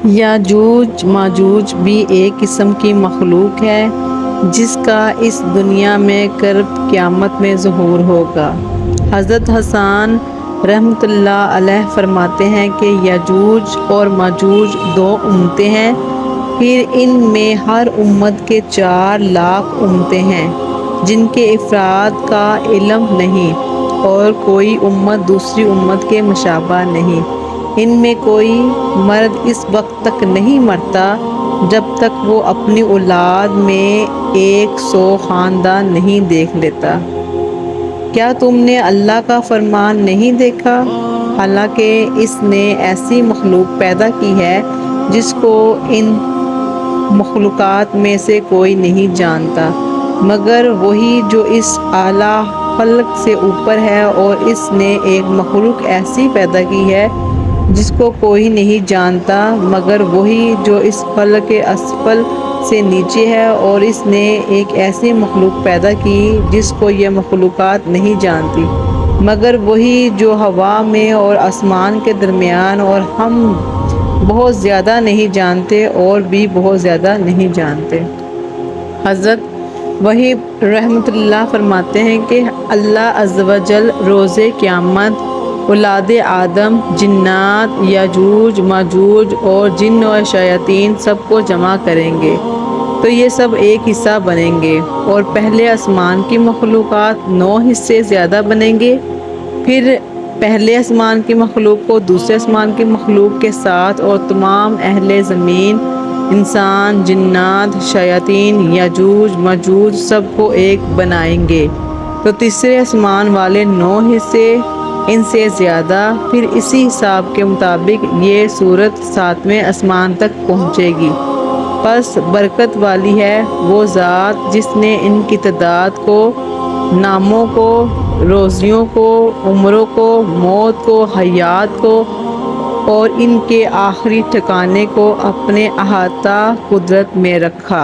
یاجوج ماجوج بھی ایک قسم کی مخلوق ہے جس کا اس دنیا میں قرب قیامت میں ظہور ہوگا۔ حضرت حسان رحمۃ اللہ علیہ فرماتے ہیں کہ یاجوج اور ماجوج دو امتیں ہیں، پھر ان میں ہر امت کے 4 لاکھ امتیں ہیں جن کے افراد کا علم نہیں، اور کوئی امت دوسری امت کے مشابہ نہیں۔ ان میں کوئی مرد اس وقت تک نہیں مرتا جب تک وہ اپنی اولاد میں 100 خاندان نہیں دیکھ لیتا۔ کیا تم نے اللہ کا فرمان نہیں دیکھا؟ حالانکہ اس نے ایسی مخلوق پیدا کی ہے جس کو ان مخلوقات میں سے کوئی نہیں جانتا مگر وہی جو اس اعلیٰ خلق سے اوپر ہے، اور اس نے ایک مخلوق ایسی پیدا کی ہے جس کو کوئی نہیں جانتا مگر وہی جو اس خلق اسفل سے نیچے ہے، اور اس نے ایک ایسی مخلوق پیدا کی جس کو یہ مخلوقات نہیں جانتی مگر وہی جو ہوا میں اور آسمان کے درمیان، اور ہم بہت زیادہ نہیں جانتے اور بھی بہت زیادہ نہیں جانتے۔ حضرت وحید رحمۃ اللہ فرماتے ہیں کہ اللہ عز و جل روز قیامت اولاد آدم، جنات، یاجوج ماجوج اور جن و شیاطین سب کو جمع کریں گے تو یہ سب ایک حصہ بنیں گے، اور پہلے آسمان کی مخلوقات 9 حصے زیادہ بنیں گے، پھر پہلے آسمان کی مخلوق کو دوسرے آسمان کی مخلوق کے ساتھ، اور تمام اہل زمین، انسان، جنات، شیاطین، یاجوج ماجوج سب کو ایک بنائیں گے تو تیسرے آسمان والے 9 حصے، ان سے زیادہ، پھر اسی حساب کے مطابق یہ صورت 7ویں آسمان تک پہنچے گی۔ پس برکت والی ہے وہ ذات جس نے ان کی تعداد کو، ناموں کو، روزیوں کو، عمروں کو، موت کو، حیات کو اور ان کے آخری ٹھکانے کو اپنے احاطہ قدرت میں رکھا۔